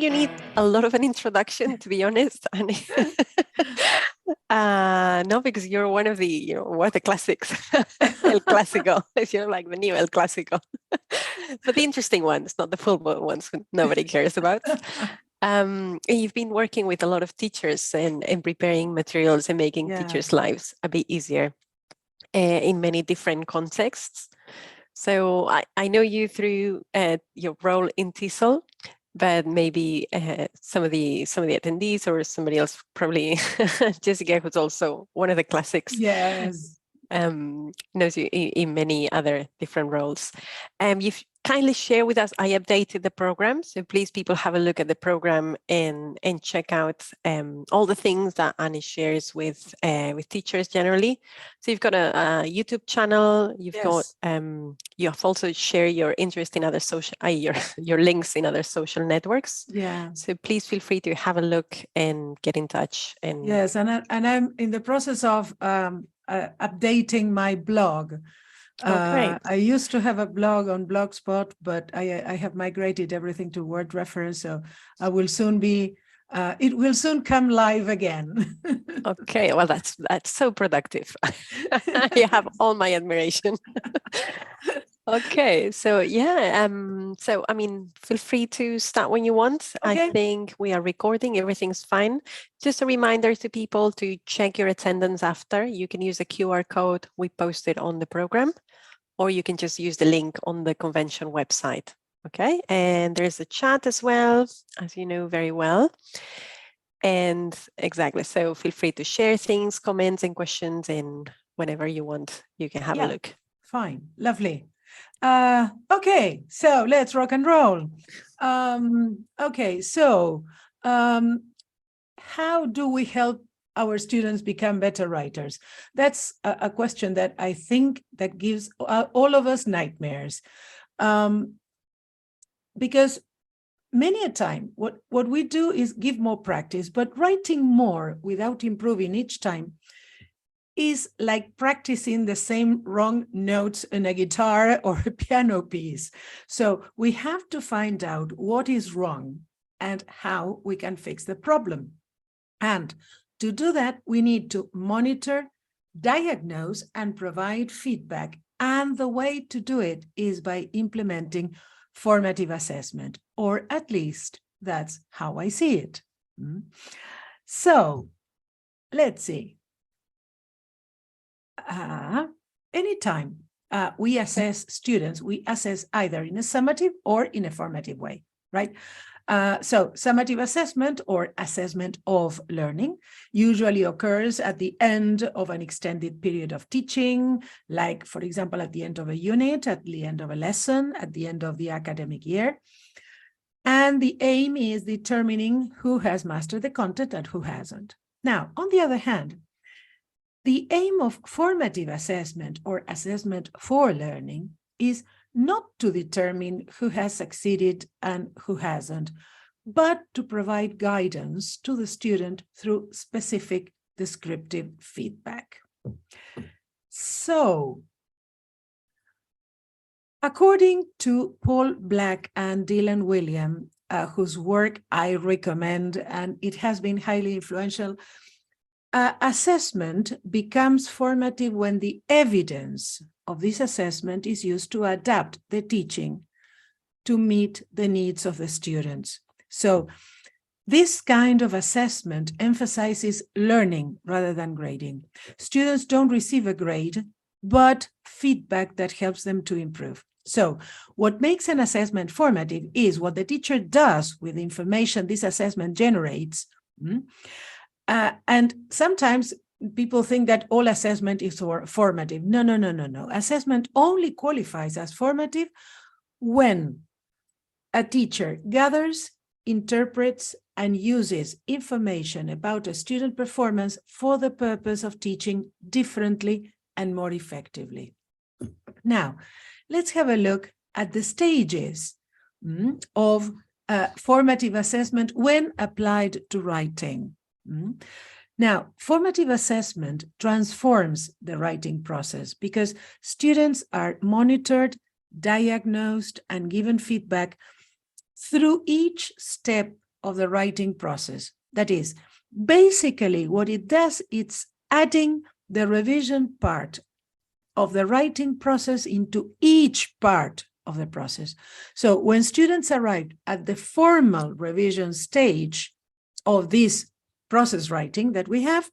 you need a lot of an introduction, to be honest. And no, because you're one of the, one of the classics, El Clásico. You're like the new El Clásico. But the interesting ones, not the football ones nobody cares about. You've been working with a lot of teachers and preparing materials and making teachers' lives a bit easier in many different contexts. So I know you through your role in TESOL, but maybe some of the attendees or somebody else, probably Jessica, who's also one of the classics. Yes. Knows you in many other different roles. You've kindly share with us, I updated the program, so please people have a look at the program and check out all the things that Annie shares with teachers generally. So you've got a YouTube channel, you've got you have also share your interest in other social your links in other social networks. Yeah. So please feel free to have a look and get in touch. And yes, and I'm in the process of updating my blog. I used to have a blog on Blogspot, but I have migrated everything to Word reference, so I will soon be, it will soon come live again. Okay, well, that's so productive. You have all my admiration. Okay, so yeah, so I mean, feel free to start when you want. Okay. I think we are recording, everything's fine. Just a reminder to people to check your attendance after. You can use the QR code we posted on the program, or you can just use the link on the convention website. Okay, and there's a chat as well, as you know very well. And exactly, so feel free to share things, comments and questions, and whenever you want, you can have a look. Fine, lovely. Okay, so let's rock and roll. Okay, so how do we help our students become better writers? That's a question that I think that gives all of us nightmares. Because many a time, what we do is give more practice, but writing more without improving each time is like practicing the same wrong notes in a guitar or a piano piece. So we have to find out what is wrong and how we can fix the problem. And to do that, we need to monitor, diagnose, and provide feedback. And the way to do it is by implementing formative assessment, or at least that's how I see it. So let's see. Anytime we assess students, we assess either in a summative or in a formative way, right? So summative assessment or assessment of learning usually occurs at the end of an extended period of teaching, like, for example, at the end of a unit, at the end of a lesson, at the end of the academic year. And the aim is determining who has mastered the content and who hasn't. Now, on the other hand, the aim of formative assessment or assessment for learning is not to determine who has succeeded and who hasn't, but to provide guidance to the student through specific descriptive feedback. So, according to Paul Black and Dylan William, whose work I recommend, and it has been highly influential, assessment becomes formative when the evidence of this assessment is used to adapt the teaching to meet the needs of the students. So this kind of assessment emphasizes learning rather than grading. Students don't receive a grade, but feedback that helps them to improve. So what makes an assessment formative is what the teacher does with the information this assessment generates. And sometimes people think that all assessment is formative. No. Assessment only qualifies as formative when a teacher gathers, interprets, and uses information about a student performance for the purpose of teaching differently and more effectively. Now, let's have a look at the stages of formative assessment when applied to writing. Now, formative assessment transforms the writing process because students are monitored, diagnosed, and given feedback through each step of the writing process. That is, basically what it does, it's adding the revision part of the writing process into each part of the process. So when students arrive at the formal revision stage of this process writing that we have,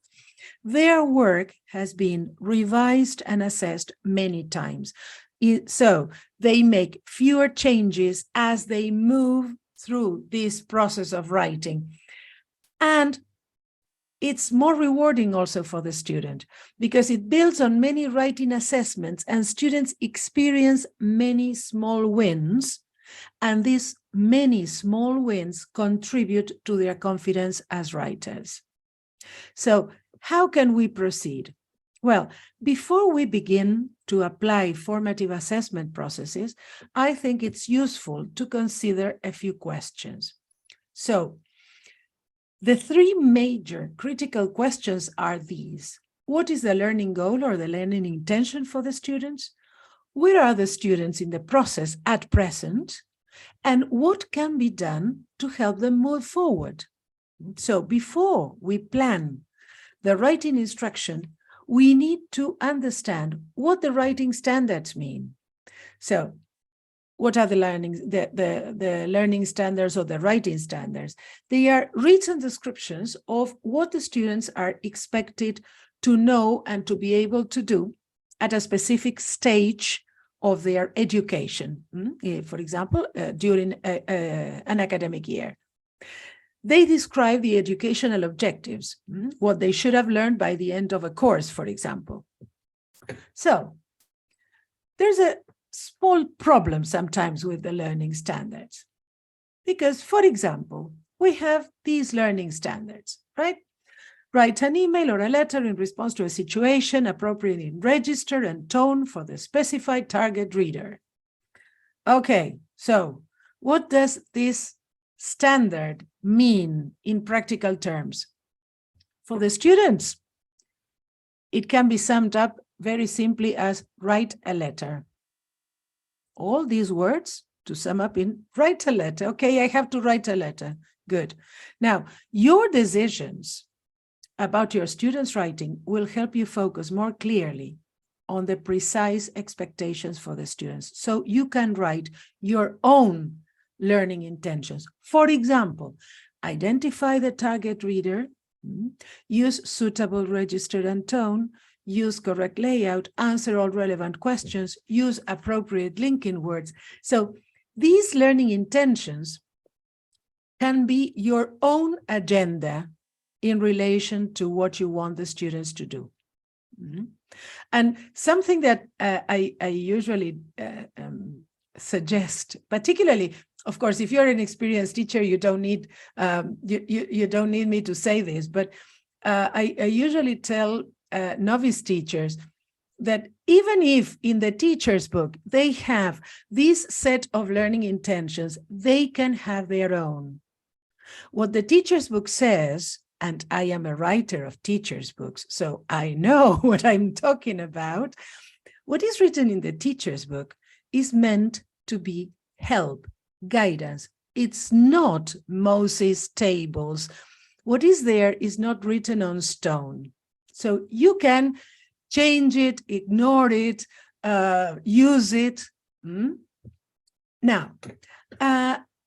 their work has been revised and assessed many times. So they make fewer changes as they move through this process of writing. And it's more rewarding also for the student because it builds on many writing assessments and students experience many small wins. And these many small wins contribute to their confidence as writers. So how can we proceed? Well, before we begin to apply formative assessment processes, I think it's useful to consider a few questions. So the three major critical questions are these. What is the learning goal or the learning intention for the students? Where are the students in the process at present? And what can be done to help them move forward? So before we plan the writing instruction, we need to understand what the writing standards mean. So what are the learning standards or the writing standards? They are written descriptions of what the students are expected to know and to be able to do at a specific stage of their education. For example, during an academic year. They describe the educational objectives, what they should have learned by the end of a course, for example. So there's a small problem sometimes with the learning standards. Because, for example, we have these learning standards, right? Write an email or a letter in response to a situation appropriate in register and tone for the specified target reader. Okay, so what does this standard mean in practical terms? For the students, it can be summed up very simply as write a letter. All these words to sum up in write a letter. Okay, I have to write a letter. Good. Now, your decisions about your students' writing will help you focus more clearly on the precise expectations for the students, so you can write your own learning intentions. For example, identify the target reader, use suitable register and tone, use correct layout, answer all relevant questions, use appropriate linking words. So these learning intentions can be your own agenda in relation to what you want the students to do. And something that I usually suggest, particularly, of course, if you're an experienced teacher, you don't need you don't need me to say this, but I usually tell novice teachers that even if in the teacher's book they have this set of learning intentions, they can have their own. What the teacher's book says, and I am a writer of teacher's books, so I know what I'm talking about. What is written in the teacher's book is meant to be help, guidance. It's not Moses' tables. What is there is not written on stone. So you can change it, ignore it, use it. Now,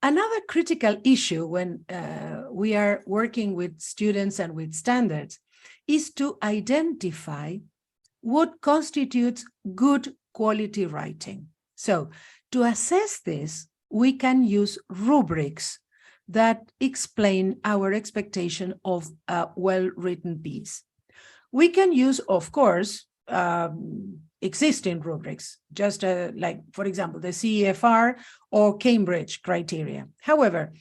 another critical issue when we are working with students and with standards is to identify what constitutes good quality writing. So to assess this, we can use rubrics that explain our expectation of a well-written piece. We can use, of course, existing rubrics, just like, for example, the CEFR or Cambridge criteria. However,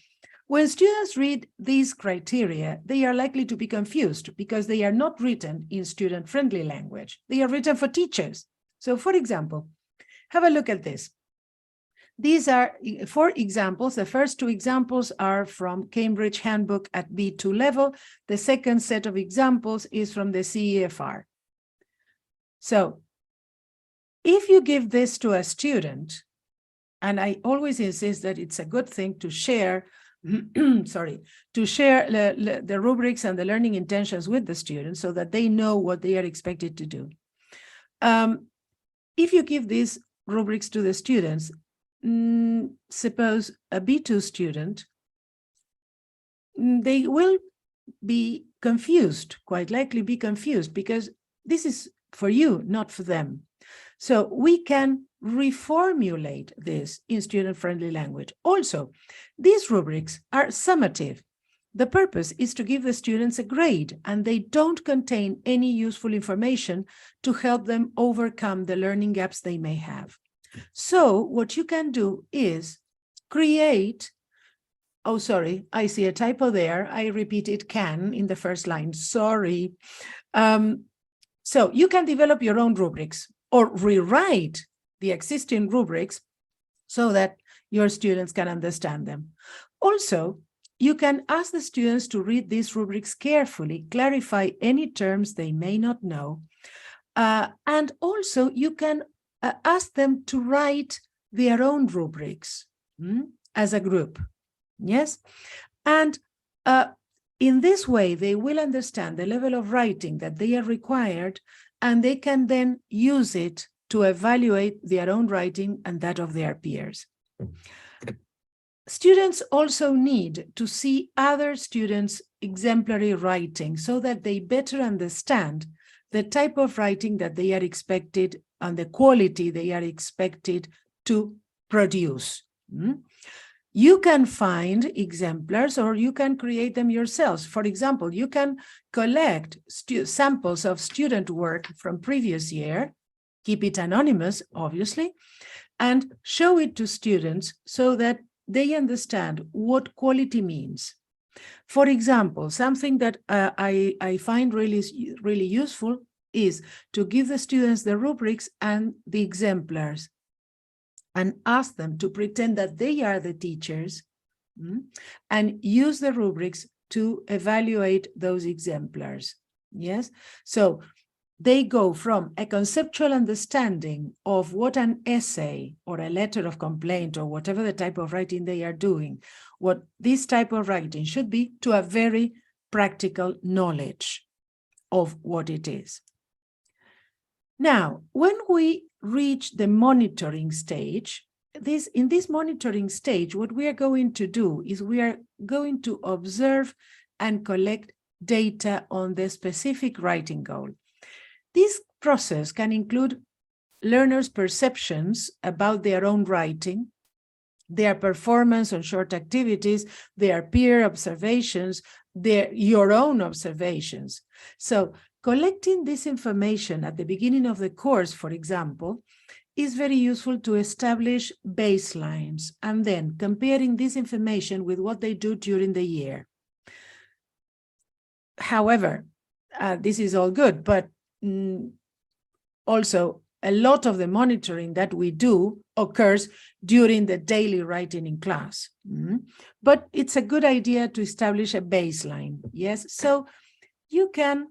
when students read these criteria, they are likely to be confused because they are not written in student-friendly language. They are written for teachers. So, for example, have a look at this. These are 4 examples. The first 2 examples are from Cambridge Handbook at B2 level. The second set of examples is from the CEFR. So if you give this to a student, and I always insist that it's a good thing to share sorry, to share the rubrics and the learning intentions with the students so that they know what they are expected to do. If you give these rubrics to the students, suppose a B2 student, they will be confused, quite likely be confused, because this is for you, not for them. So we can reformulate this in student-friendly language. Also, these rubrics are summative. The purpose is to give the students a grade, and they don't contain any useful information to help them overcome the learning gaps they may have. So what you can do is create, oh, sorry, I see a typo there. I repeated can in the first line, sorry. So you can develop your own rubrics or rewrite the existing rubrics so that your students can understand them. Also, you can ask the students to read these rubrics carefully, clarify any terms they may not know, and also you can ask them to write their own rubrics as a group. Yes, and in this way, they will understand the level of writing that they are required, and they can then use it to evaluate their own writing and that of their peers. Students also need to see other students' exemplary writing so that they better understand the type of writing that they are expected and the quality they are expected to produce. You can find exemplars or you can create them yourselves. For example, you can collect samples of student work from previous year, keep it anonymous, obviously, and show it to students so that they understand what quality means. For example, something that I find really useful is to give the students the rubrics and the exemplars and ask them to pretend that they are the teachers and use the rubrics to evaluate those exemplars. Yes, so they go from a conceptual understanding of what an essay or a letter of complaint or whatever the type of writing they are doing, what this type of writing should be, to a very practical knowledge of what it is. Now, when we reach the monitoring stage, in this monitoring stage, what we are going to do is we are going to observe and collect data on the specific writing goal. This process can include learners' perceptions about their own writing, their performance on short activities, their peer observations, your own observations. So collecting this information at the beginning of the course, for example, is very useful to establish baselines and then comparing this information with what they do during the year. However, this is all good, but also a lot of the monitoring that we do occurs during the daily writing in class. But it's a good idea to establish a baseline. Yes, so you can,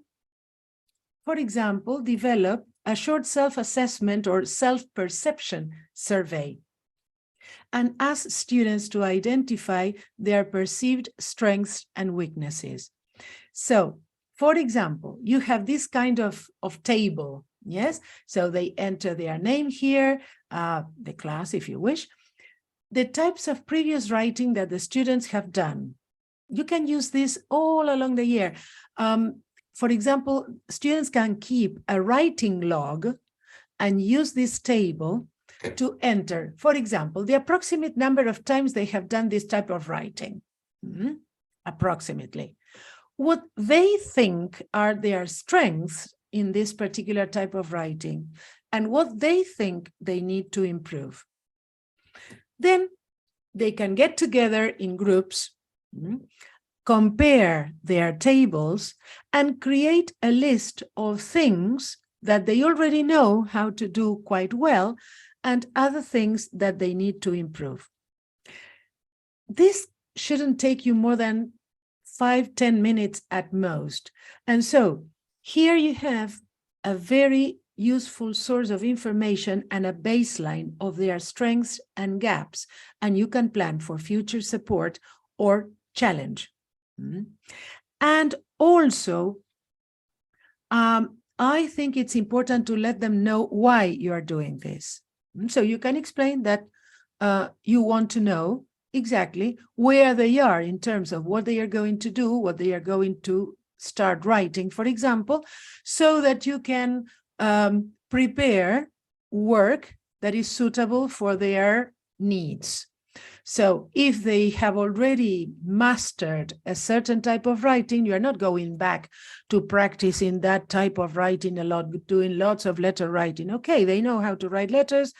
for example, develop a short self-assessment or self-perception survey and ask students to identify their perceived strengths and weaknesses. So, for example, you have this kind of table, yes? So they enter their name here, the class, if you wish, the types of previous writing that the students have done. You can use this all along the year. For example, students can keep a writing log and use this table to enter, for example, the approximate number of times they have done this type of writing, approximately. What they think are their strengths in this particular type of writing and what they think they need to improve. Then they can get together in groups, compare their tables, and create a list of things that they already know how to do quite well and other things that they need to improve. This shouldn't take you more than 5-10 minutes at most. And so here you have a very useful source of information and a baseline of their strengths and gaps, and you can plan for future support or challenge. And also, I think it's important to let them know why you are doing this. So you can explain that you want to know exactly where they are in terms of what they are going to do, what they are going to start writing, for example, so that you can prepare work that is suitable for their needs. So if they have already mastered a certain type of writing, you're not going back to practicing that type of writing a lot, doing lots of letter writing. Okay, they know how to write letters.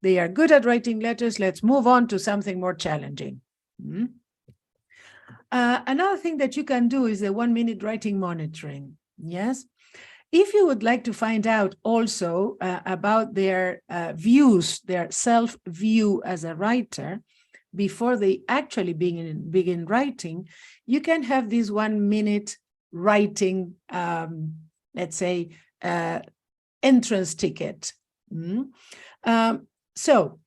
They are good at writing letters. Let's move on to something more challenging. Another thing that you can do is the 1-minute writing monitoring. Yes. If you would like to find out also about their views, their self-view as a writer, before they actually begin writing, you can have this 1-minute writing, let's say, entrance ticket. So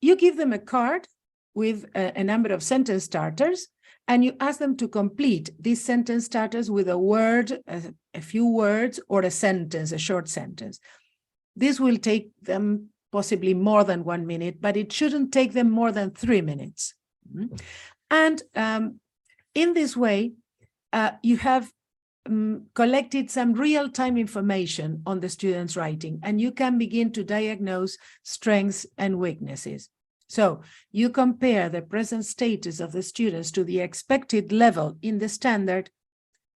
you give them a card with a number of sentence starters, and you ask them to complete these sentence starters with a word, a few words, or a sentence, a short sentence. This will take them possibly more than 1 minute, but it shouldn't take them more than 3 minutes. And in this way, you have collected some real-time information on the student's writing, and you can begin to diagnose strengths and weaknesses. So you compare the present status of the students to the expected level in the standard,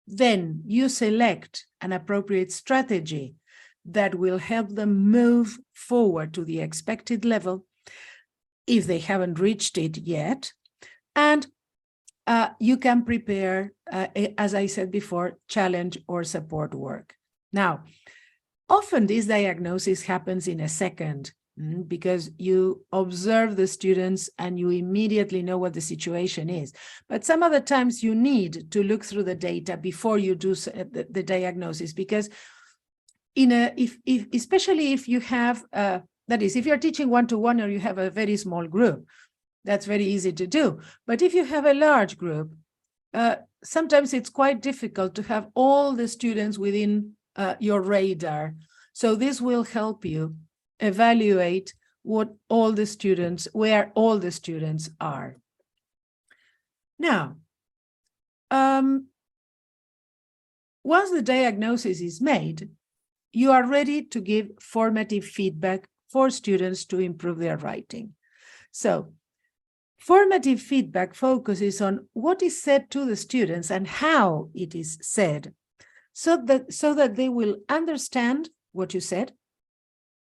then you select an appropriate strategy that will help them move forward to the expected level if they haven't reached it yet. And you can prepare, as I said before, challenge or support work. Now, often this diagnosis happens in a second because you observe the students and you immediately know what the situation is. But some other times you need to look through the data before you do the diagnosis, because especially if you have, that is, if you're teaching one-to-one or you have a very small group, that's very easy to do. But if you have a large group, sometimes it's quite difficult to have all the students within your radar. So this will help you evaluate where all the students are. Now, once the diagnosis is made, you are ready to give formative feedback for students to improve their writing. So formative feedback focuses on what is said to the students and how it is said, so that they will understand what you said,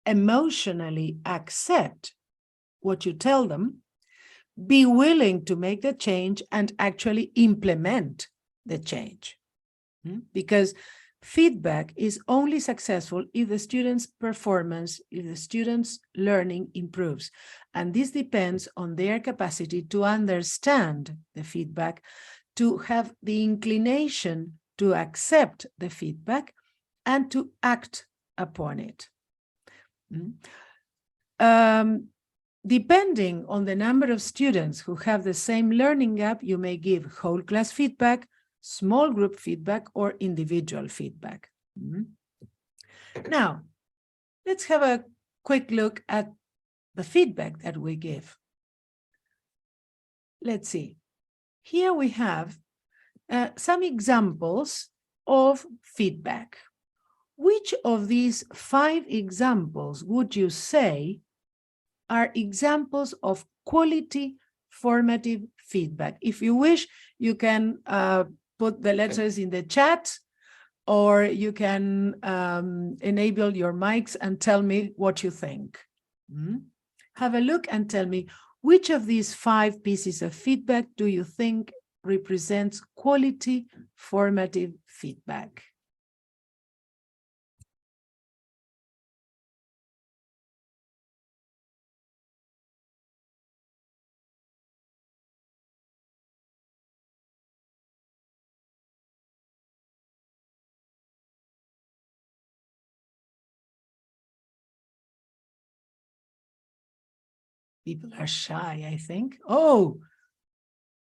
emotionally accept what you tell them, be willing to make the change, and actually implement the change. Because feedback is only successful if the student's performance, if the student's learning improves. And this depends on their capacity to understand the feedback, to have the inclination to accept the feedback, and to act upon it. Depending on the number of students who have the same learning gap, you may give whole class feedback, small group feedback, or individual feedback. Now, let's have a quick look at the feedback that we give. Let's see. Here we have some examples of feedback. Which of these 5 examples would you say are examples of quality formative feedback? If you wish, you can put the letters in the chat, or you can enable your mics and tell me what you think. Have a look and tell me, which of these 5 pieces of feedback do you think represents quality formative feedback? People are shy, I think. Oh,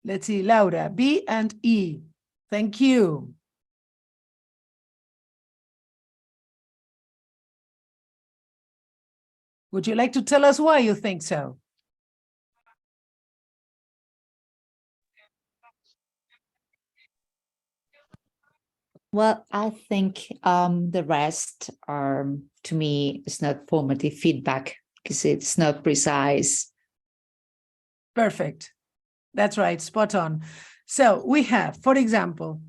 Let's see, Laura, B and E. Thank you. Would you like to tell us why you think so? Well, I think the rest are, to me, it's not formative feedback because it's not precise. Perfect. That's right, spot on. So we have, for example,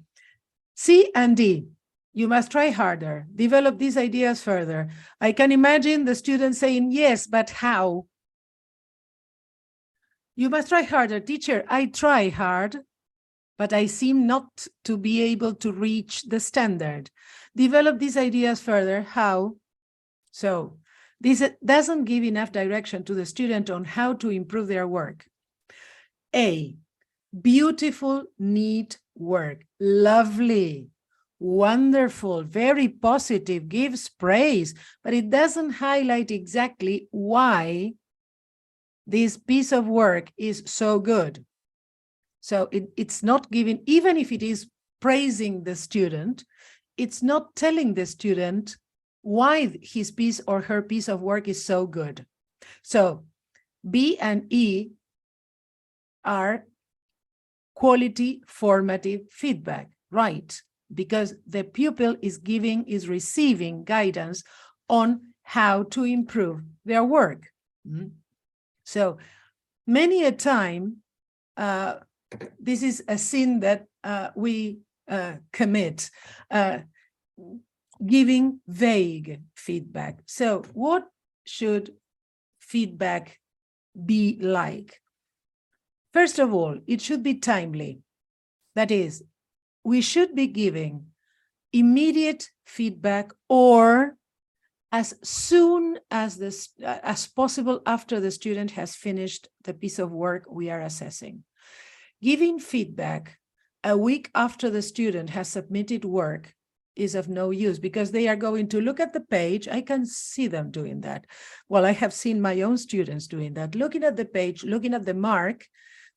C and D. You must try harder, develop these ideas further. I can imagine the student saying, yes, but how? You must try harder. Teacher, I try hard, but I seem not to be able to reach the standard. Develop these ideas further. How? So this doesn't give enough direction to the student on how to improve their work. A, beautiful, neat work. Lovely, wonderful, very positive, gives praise, but it doesn't highlight exactly why this piece of work is so good. So it's not giving, even if it is praising the student, it's not telling the student why his piece or her piece of work is so good. So B and E are quality formative feedback, right? Because the pupil is receiving guidance on how to improve their work. So many a time, this is a sin that we commit, giving vague feedback. So what should feedback be like? First of all, it should be timely. That is, we should be giving immediate feedback or as soon as as possible after the student has finished the piece of work we are assessing. Giving feedback a week after the student has submitted work is of no use because they are going to look at the page. I can see them doing that. Well, I have seen my own students doing that, looking at the page, looking at the mark,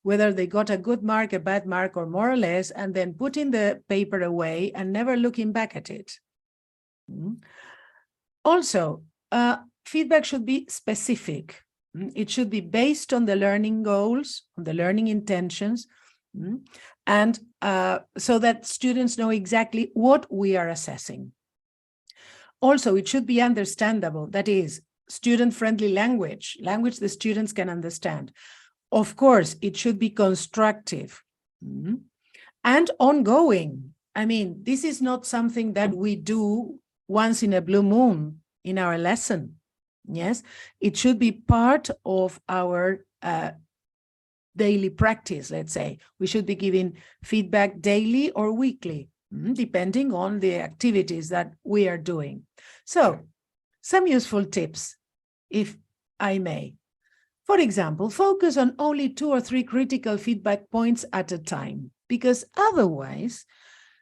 whether they got a good mark, a bad mark, or more or less, and then putting the paper away and never looking back at it. Also, feedback should be specific. It should be based on the learning goals, on the learning intentions, and so that students know exactly what we are assessing. Also, it should be understandable. That is, student-friendly language the students can understand. Of course, it should be constructive and ongoing. I mean, this is not something that we do once in a blue moon in our lesson. Yes, it should be part of our daily practice, let's say. We should be giving feedback daily or weekly, depending on the activities that we are doing. So, some useful tips, if I may. For example, focus on only 2 or 3 critical feedback points at a time, because otherwise,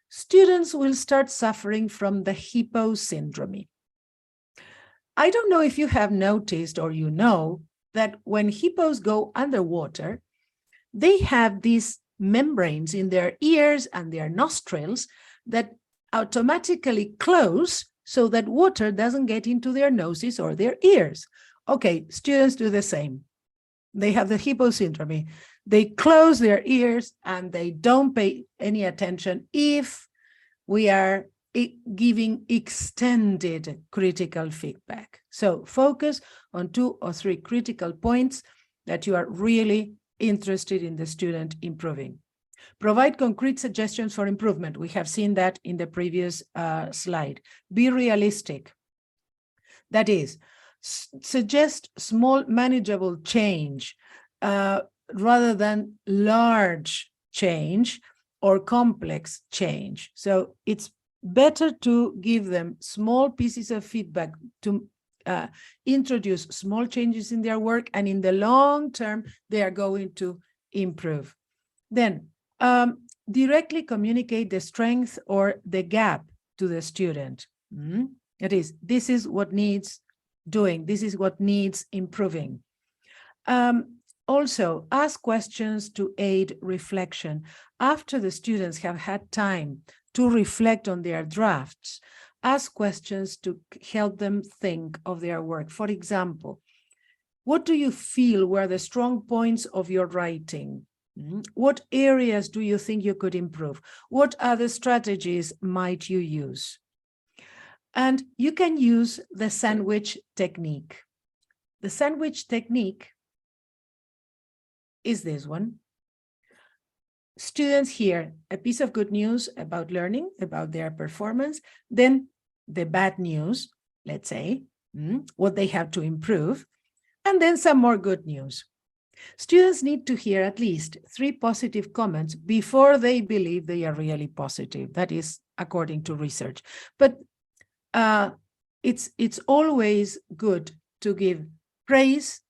students will start suffering from the hippo syndrome. I don't know if you have noticed or you know that when hippos go underwater, they have these membranes in their ears and their nostrils that automatically close so that water doesn't get into their noses or their ears. Okay, students do the same. They have the hippo syndrome. They close their ears and they don't pay any attention if we are giving extended critical feedback. So focus on 2 or 3 critical points that you are really interested in the student improving. Provide concrete suggestions for improvement. We have seen that in the previous slide. Be realistic. That is, suggest small manageable change rather than large change or complex change. So it's better to give them small pieces of feedback to introduce small changes in their work, and in the long term, they are going to improve. Then directly communicate the strength or the gap to the student. That is, this is what needs doing. This is what needs improving. Also, ask questions to aid reflection. After the students have had time to reflect on their drafts, ask questions to help them think of their work. For example, what do you feel were the strong points of your writing? What areas do you think you could improve? What other strategies might you use? And you can use the sandwich technique. The sandwich technique is this one. Students hear a piece of good news about learning, about their performance, then the bad news, let's say, what they have to improve, and then some more good news. Students need to hear at least 3 positive comments before they believe they are really positive. That is according to research. But it's always good to give praise.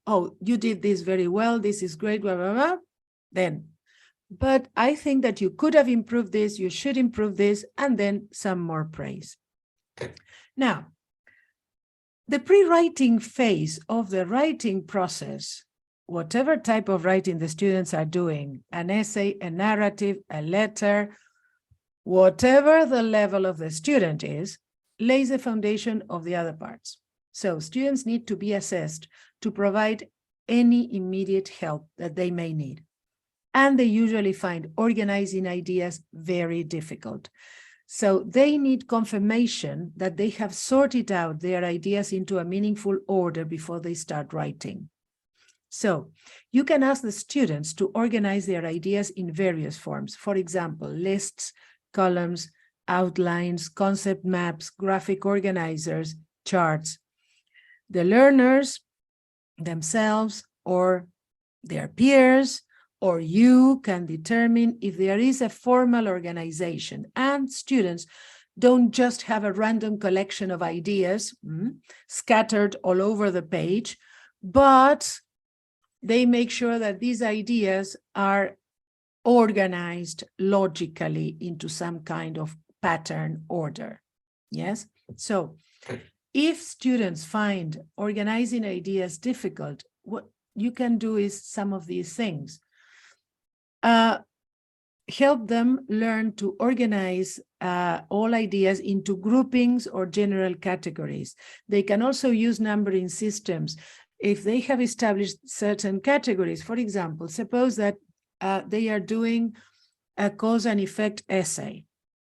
Oh, you did this very well. This is great, blah, blah, blah. Then, but I think that you could have improved this. You should improve this, and then some more praise. Now, the pre-writing phase of the writing process, whatever type of writing the students are doing, an essay, a narrative, a letter, whatever the level of the student is, lays the foundation of the other parts. So students need to be assessed to provide any immediate help that they may need. And they usually find organizing ideas very difficult. So they need confirmation that they have sorted out their ideas into a meaningful order before they start writing. So you can ask the students to organize their ideas in various forms. For example, lists, columns, outlines, concept maps, graphic organizers, charts. The learners themselves or their peers or you can determine if there is a formal organization, and students don't just have a random collection of ideas scattered all over the page, but they make sure that these ideas are organized logically into some kind of pattern order. Yes? So if students find organizing ideas difficult, what you can do is some of these things. Help them learn to organize all ideas into groupings or general categories. They can also use numbering systems. If they have established certain categories, for example, suppose that they are doing a cause and effect essay.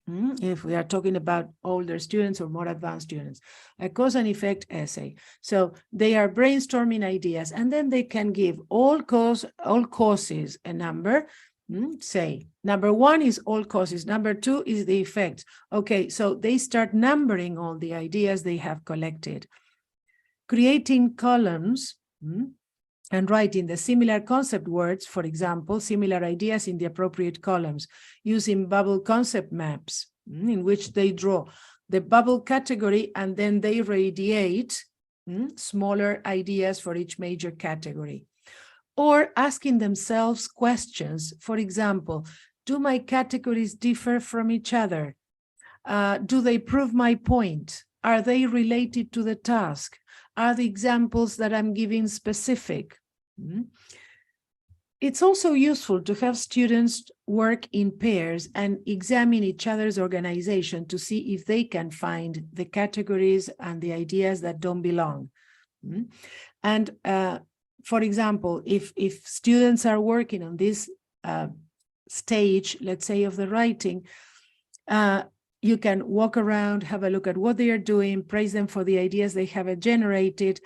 If we are talking about older students or more advanced students, a cause and effect essay. So they are brainstorming ideas, and then they can give all causes a number. Say, number 1 is all causes, number 2 is the effects. Okay, so they start numbering all the ideas they have collected. Creating columns and writing the similar concept words, for example, similar ideas in the appropriate columns, using bubble concept maps in which they draw the bubble category and then they radiate smaller ideas for each major category. Or asking themselves questions, for example, do my categories differ from each other? Do they prove my point? Are they related to the task? Are the examples that I'm giving specific? It's also useful to have students work in pairs and examine each other's organization to see if they can find the categories and the ideas that don't belong. And for example, if students are working on this stage, let's say, of the writing, you can walk around, have a look at what they are doing, praise them for the ideas they have generated,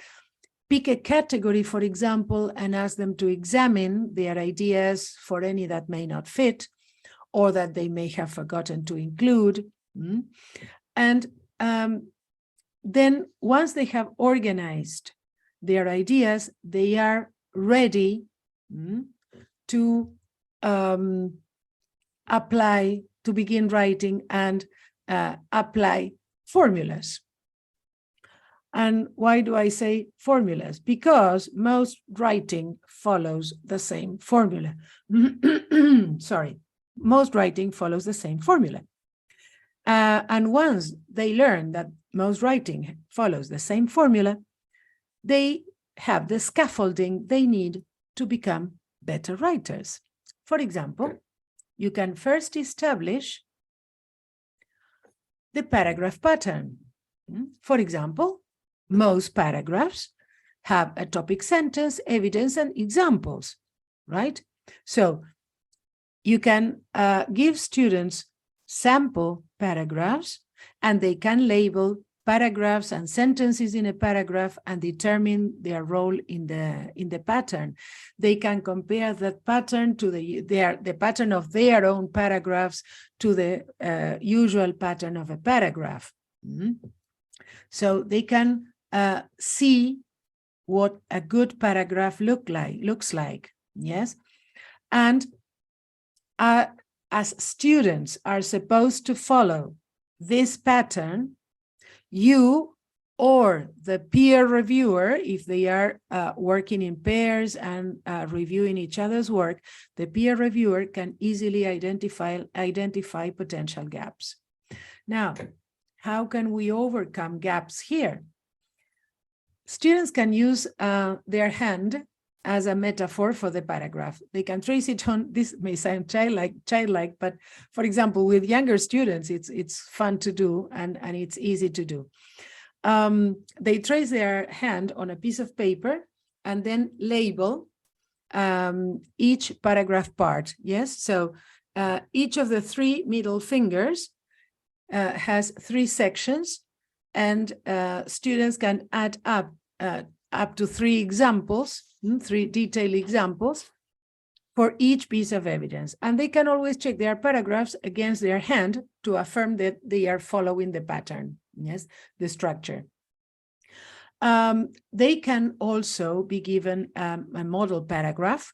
pick a category, for example, and ask them to examine their ideas for any that may not fit or that they may have forgotten to include. And then once they have organized their ideas, they are ready to apply, to begin writing and apply formulas. And why do I say formulas? Because most writing follows the same formula. Sorry, most writing follows the same formula. And once they learn that most writing follows the same formula, they have the scaffolding they need to become better writers. For example, you can first establish the paragraph pattern. For example, most paragraphs have a topic sentence, evidence, and examples, right? So you can give students sample paragraphs, and they can label paragraphs and sentences in a paragraph and determine their role in the pattern. They can compare that pattern to the pattern of their own paragraphs to the usual pattern of a paragraph. So they can see what a good paragraph looks like. Yes, and as students are supposed to follow this pattern, you or the peer reviewer, if they are working in pairs and reviewing each other's work, the peer reviewer can easily identify potential gaps. Now, how can we overcome gaps here? Students can use their hand as a metaphor for the paragraph. They can trace it on, this may sound childlike, but for example, with younger students, it's fun to do and it's easy to do. They trace their hand on a piece of paper and then label each paragraph part. Yes, so each of the three middle fingers has three sections, and students can add up to three examples, three detailed examples for each piece of evidence. And they can always check their paragraphs against their hand to affirm that they are following the pattern, yes, the structure. They can also be given a model paragraph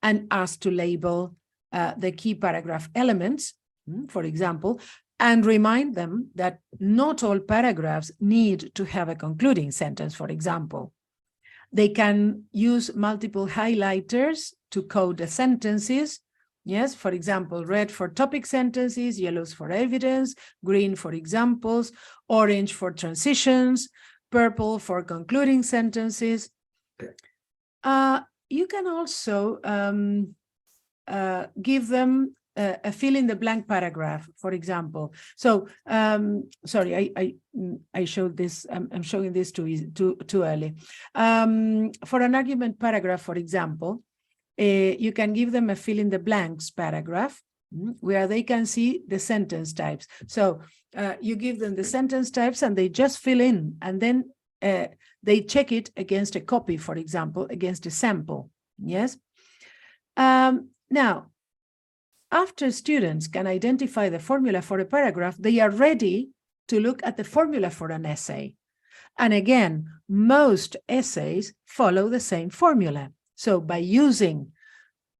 and asked to label the key paragraph elements, for example, and remind them that not all paragraphs need to have a concluding sentence, for example. They can use multiple highlighters to code the sentences. Yes, for example, red for topic sentences, yellows for evidence, green for examples, orange for transitions, purple for concluding sentences. You can also give them a fill-in-the-blank paragraph, for example. So, sorry, I showed this. I'm showing this too early. For an argument paragraph, for example, you can give them a fill-in-the-blanks paragraph where they can see the sentence types. So you give them the sentence types and they just fill in, and then they check it against a copy, for example, against a sample. Yes. Now, after students can identify the formula for a paragraph, they are ready to look at the formula for an essay. And again, most essays follow the same formula. So by using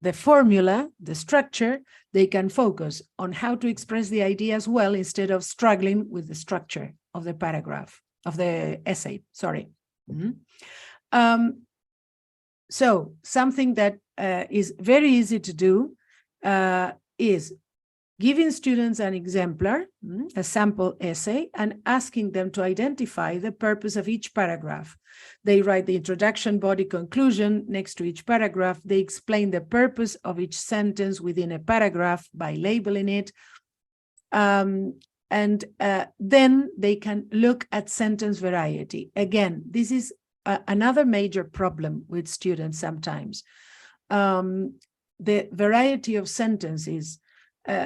the formula, the structure, they can focus on how to express the ideas well instead of struggling with the structure of the paragraph, of the essay, sorry. So something that is very easy to do is giving students an exemplar, a sample essay, and asking them to identify the purpose of each paragraph. They write the introduction, body, conclusion next to each paragraph. They explain the purpose of each sentence within a paragraph by labeling it. And then they can look at sentence variety. Again, this is another major problem with students sometimes. The variety of sentences,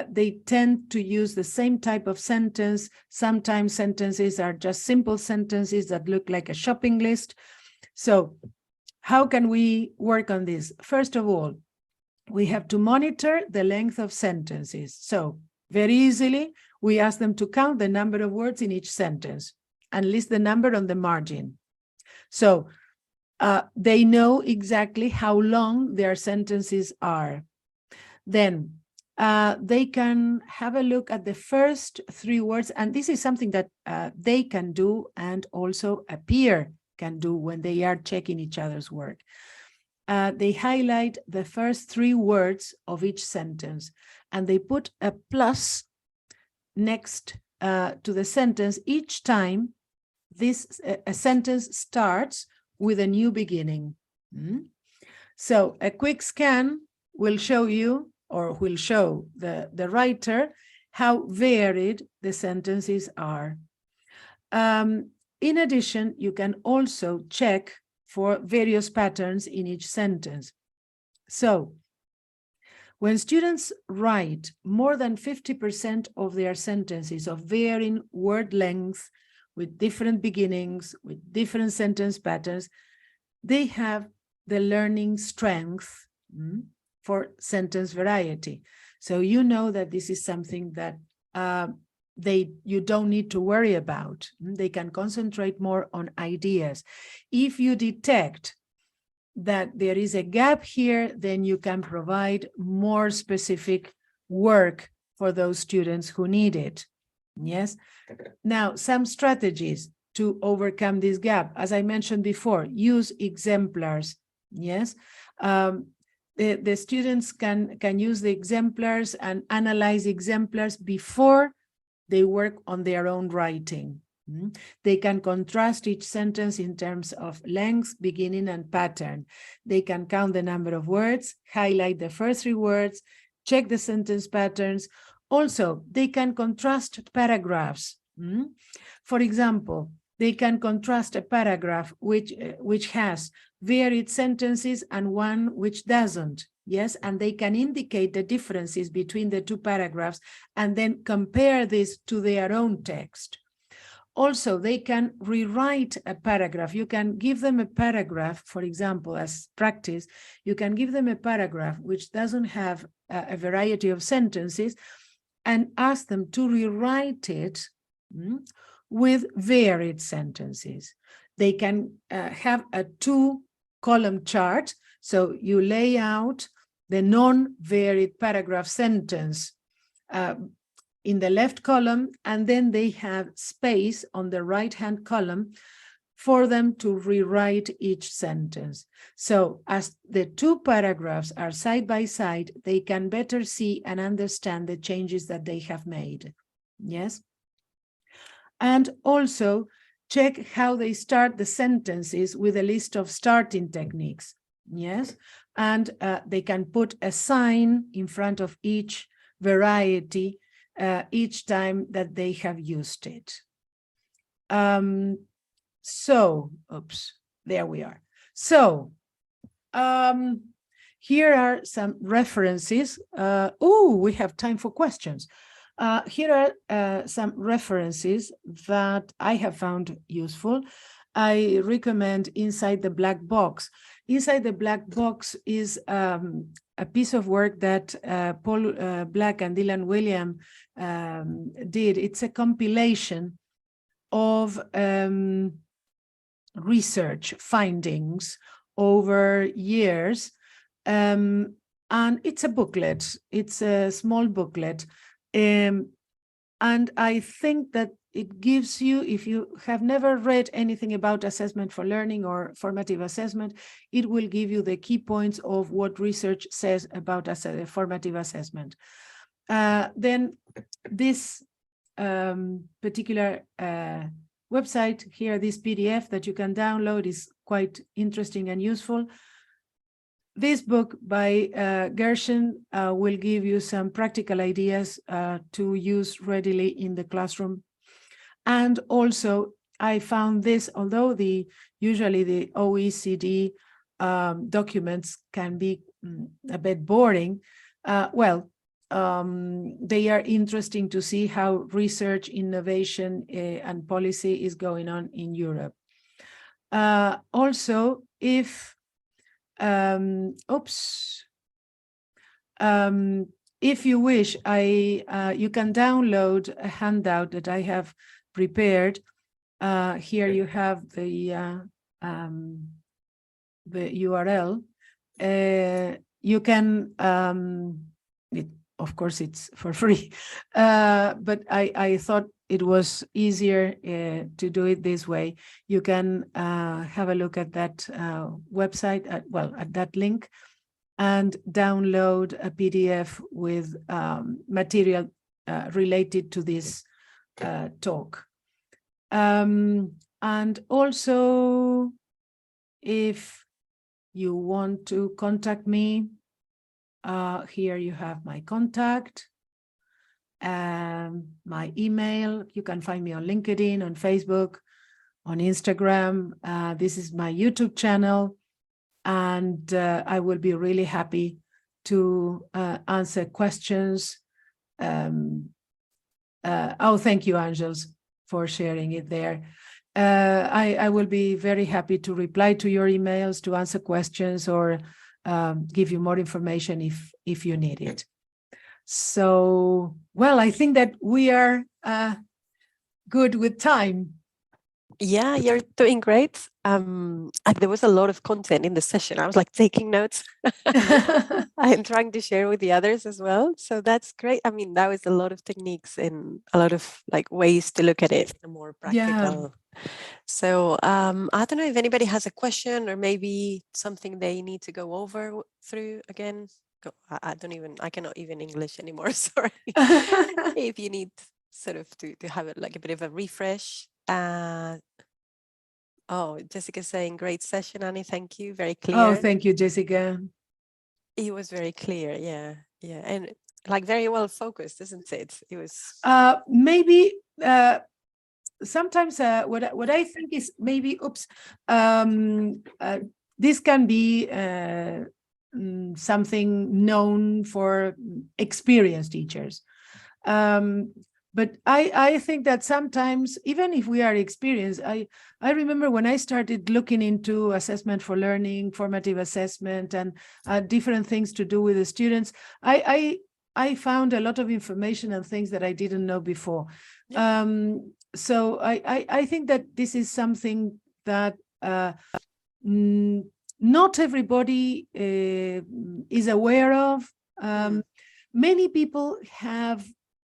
they tend to use the same type of sentence. Sometimes sentences are just simple sentences that look like a shopping list. So how can we work on this? First of all, we have to monitor the length of sentences. So very easily, we ask them to count the number of words in each sentence and list the number on the margin. So they know exactly how long their sentences are. Then they can have a look at the first three words, and this is something that they can do and also a peer can do when they are checking each other's work. They highlight the first three words of each sentence, and they put a plus next to the sentence each time a sentence starts with a new beginning. So a quick scan will show you, or will show the writer, how varied the sentences are. In addition, you can also check for various patterns in each sentence. So when students write more than 50% of their sentences of varying word length, with different beginnings, with different sentence patterns, they have the learning strength for sentence variety. So you know that this is something that you don't need to worry about. They can concentrate more on ideas. If you detect that there is a gap here, then you can provide more specific work for those students who need it. Yes. Now, some strategies to overcome this gap. As I mentioned before, use exemplars. Yes. The students can use the exemplars and analyze exemplars before they work on their own writing. They can contrast each sentence in terms of length, beginning, and pattern. They can count the number of words, highlight the first 3 words, check the sentence patterns. Also, they can contrast paragraphs. For example, they can contrast a paragraph which has varied sentences and one which doesn't. Yes, and they can indicate the differences between the 2 paragraphs and then compare this to their own text. Also, they can rewrite a paragraph. You can give them a paragraph, for example, as practice, you can give them a paragraph which doesn't have a variety of sentences and ask them to rewrite it with varied sentences. They can have a 2-column chart. So you lay out the non-varied paragraph sentence in the left column, and then they have space on the right-hand column for them to rewrite each sentence. So as the 2 paragraphs are side by side, they can better see and understand the changes that they have made. Yes. And also check how they start the sentences with a list of starting techniques. Yes. And they can put a sign in front of each variety each time that they have used it. So, oops, there we are. So, here are some references. We have time for questions. Here are some references that I have found useful. I recommend Inside the Black Box. Inside the Black Box is a piece of work that Paul Black and Dylan William did. It's a compilation of research findings over years. And it's a booklet. It's a small booklet. And I think that it gives you, if you have never read anything about assessment for learning or formative assessment, it will give you the key points of what research says about formative assessment. Then this particular website here, this PDF that you can download is quite interesting and useful. This book by Gershon will give you some practical ideas to use readily in the classroom. And also, I found this, although usually the OECD documents can be a bit boring, they are interesting to see how research, innovation, and policy is going on in Europe. Also, if you wish, you can download a handout that I have prepared. Here you have the URL. You can, of course, it's for free, but I thought it was easier to do it this way. You can have a look at that website, at that link, and download a PDF with material related to this talk. And also, if you want to contact me, here you have my contact, my email. You can find me on LinkedIn, on Facebook, on Instagram. This is my YouTube channel, and I will be really happy to answer questions. Oh, thank you, Angels, for sharing it there. I will be very happy to reply to your emails, to answer questions, or give you more information if you need it. So, well, I think that we are good with time. Yeah, you're doing great. And there was a lot of content in the session. I was like taking notes. I'm trying to share with the others as well. So that's great. I mean, that was a lot of techniques and a lot of like ways to look at it in a more practical. Yeah. So I don't know if anybody has a question or maybe something they need to go over through again. I cannot even English anymore. Sorry. If you need sort of to have it like a bit of a refresh. Oh, Jessica's saying great session, Annie. Thank you. Very clear. Oh, thank you, Jessica. It was very clear. Yeah. Yeah. And like very well focused, isn't it? It was maybe sometimes what I think is maybe this can be something known for experienced teachers. But I think that sometimes, even if we are experienced, I remember when I started looking into assessment for learning, formative assessment, and different things to do with the students, I found a lot of information and things that I didn't know before. Yeah. So I think that this is something that not everybody is aware of. Many people have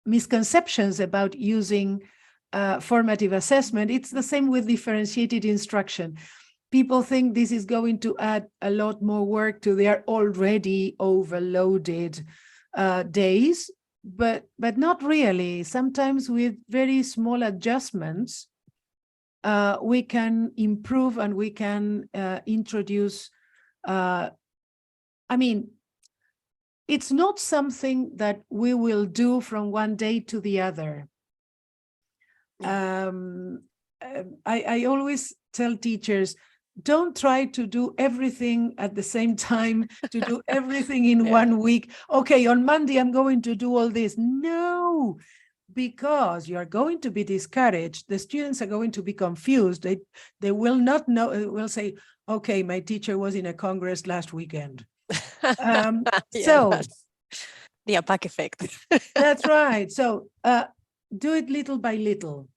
misconceptions about using formative assessment. It's the same with differentiated instruction. People think this is going to add a lot more work to their already overloaded days, but not really. Sometimes with very small adjustments, we can improve and we can introduce, I mean, it's not something that we will do from one day to the other. I always tell teachers, don't try to do everything at the same time, to do everything in 1 week. Okay, on Monday, I'm going to do all this. No, because you are going to be discouraged. The students are going to be confused. They will not know, will say, okay, my teacher was in a Congress last weekend. So the APAC effect. That's right. So do it little by little.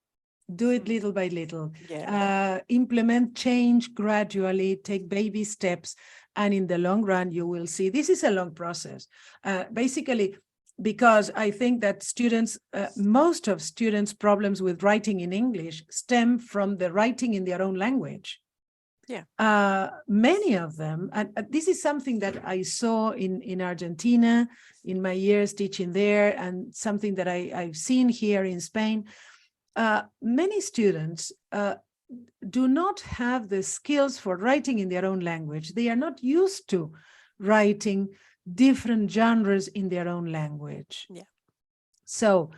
Do it little by little. Yeah. Implement change gradually, take baby steps, and in the long run, you will see. This is a long process. Basically, because I think that students, most of students' problems with writing in English stem from the writing in their own language. Yeah. Many of them, and this is something that I saw in Argentina in my years teaching there, and something that I've seen here in Spain. Many students do not have the skills for writing in their own language. They are not used to writing different genres in their own language. Yeah. So,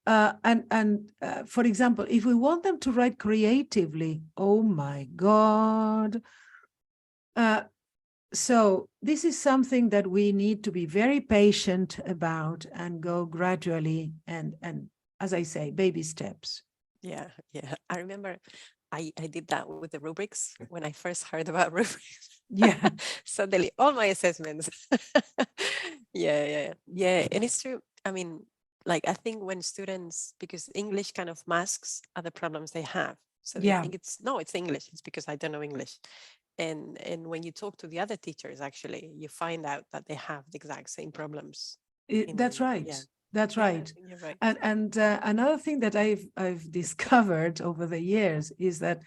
for example, if we want them to write creatively, oh my God. So this is something that we need to be very patient about and go gradually and as I say, baby steps. Yeah. I remember I did that with the rubrics when I first heard about rubrics. Yeah. Suddenly all my assessments. Yeah. And it's true. I mean, like, I think when students, because English kind of masks other problems they have. So they think it's English. It's because I don't know English. And when you talk to the other teachers, actually, you find out that they have the exact same problems. That's right. Yeah. That's right. You're right. And another thing that I've discovered over the years is that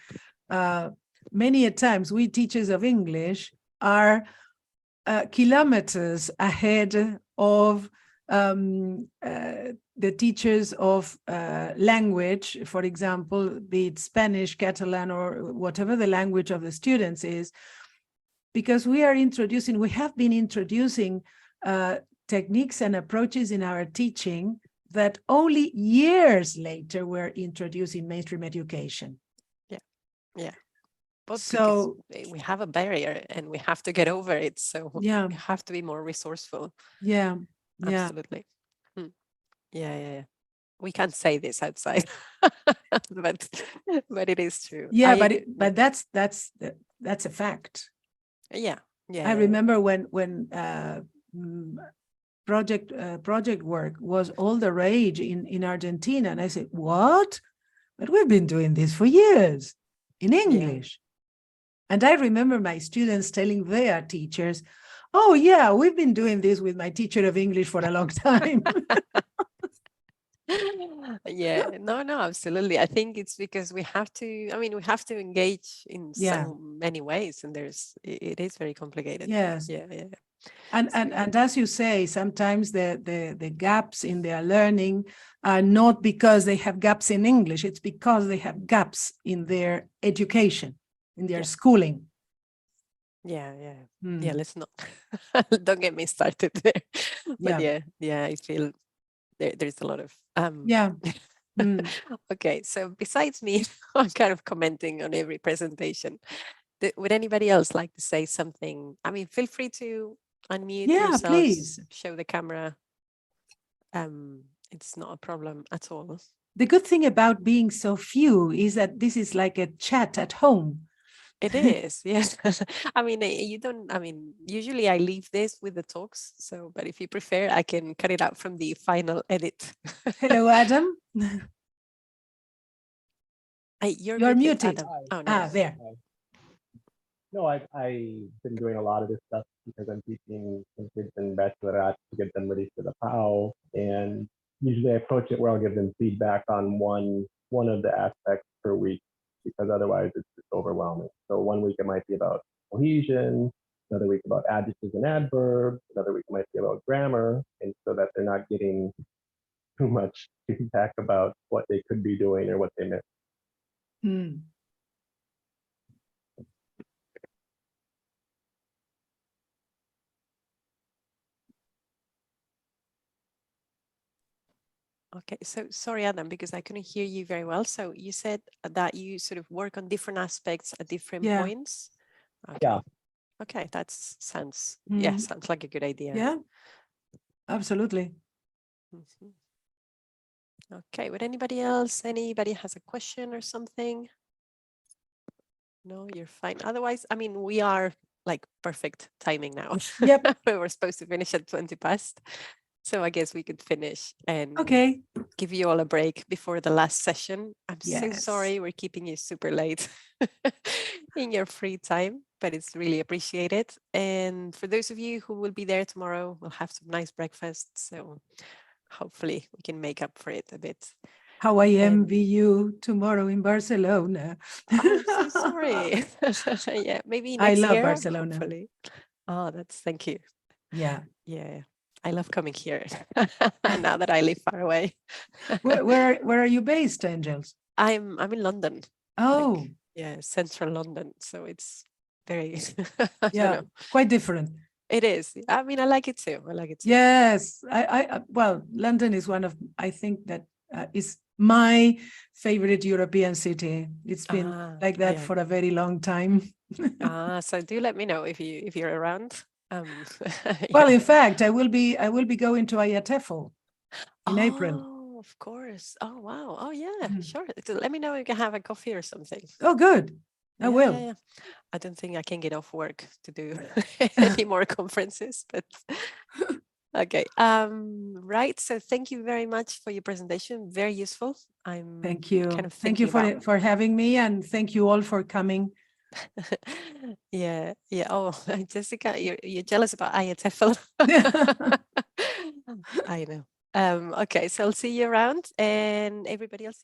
many a times we teachers of English are kilometers ahead of the teachers of language, for example, be it Spanish, Catalan, or whatever the language of the students is. because we have been introducing techniques and approaches in our teaching that only years later we're introducing mainstream education. Yeah. But So because we have a barrier and we have to get over it. So yeah, we have to be more resourceful. yeah. Absolutely. Yeah. We can't say this outside, but it is true. Yeah, but that's a fact. Yeah. I remember when project work was all the rage in Argentina, and I said, what? But we've been doing this for years in English. And I remember my students telling their teachers, oh yeah, we've been doing this with my teacher of English for a long time. Yeah, no, absolutely. I think it's because we have to engage in so many ways, and it is very complicated. Yes. Yeah. And as you say, sometimes the gaps in their learning are not because they have gaps in English, it's because they have gaps in their education, in their schooling. Yeah. Let's not don't get me started there. But I feel there's a lot of Okay, so besides me, I'm kind of commenting on every presentation. Would anybody else like to say something? I mean, feel free to unmute yourselves, please show the camera. It's not a problem at all. The good thing about being so few is that this is like a chat at home. It is, yes. Usually I leave this with the talks, but if you prefer, I can cut it out from the final edit. Hello, Adam. You're muted. Adam. Oh, no. There. No, I've been doing a lot of this stuff because I'm teaching some kids in bachelorette to get them ready for the POW. And usually I approach it where I'll give them feedback on one of the aspects per week, because otherwise it's just overwhelming. So one week it might be about cohesion, another week about adjectives and adverbs, another week it might be about grammar, and so that they're not getting too much feedback about what they could be doing or what they missed. Okay, so sorry, Adam, because I couldn't hear you very well. So you said that you sort of work on different aspects at different points. Okay. Yeah. Okay, that sounds like a good idea. Yeah, absolutely. Okay, would anybody has a question or something? No, you're fine. Otherwise, we are like perfect timing now. Yep. We were supposed to finish at 20 past. So I guess we could finish and give you all a break before the last session. I'm so sorry we're keeping you super late in your free time, but it's really appreciated. And for those of you who will be there tomorrow, we'll have some nice breakfast. So hopefully we can make up for it a bit. How I envy you tomorrow in Barcelona. I'm so sorry. Yeah, maybe next year. I love Barcelona. Hopefully. Oh, thank you. Yeah. Yeah. I love coming here now that I live far away. Where are you based, Angels? I'm in London. Oh, central London. So it's very quite different. It is. I like it too. Yes, well, London is one of, I think that is my favorite European city. It's been like that for a very long time. So do let me know if you're around. Well, in fact, I will be going to TESOL in April. Oh, of course. Oh, wow. Oh, yeah, sure. So let me know if you can have a coffee or something. Oh, good. I will. Yeah. I don't think I can get off work to do any more conferences, but okay. Right. So thank you very much for your presentation. Very useful. Thank you. Kind of thank you for having me, and thank you all for coming. Yeah. Oh, Jessica, you're jealous about TESOL. I know. Okay, so I'll see you around, and everybody else.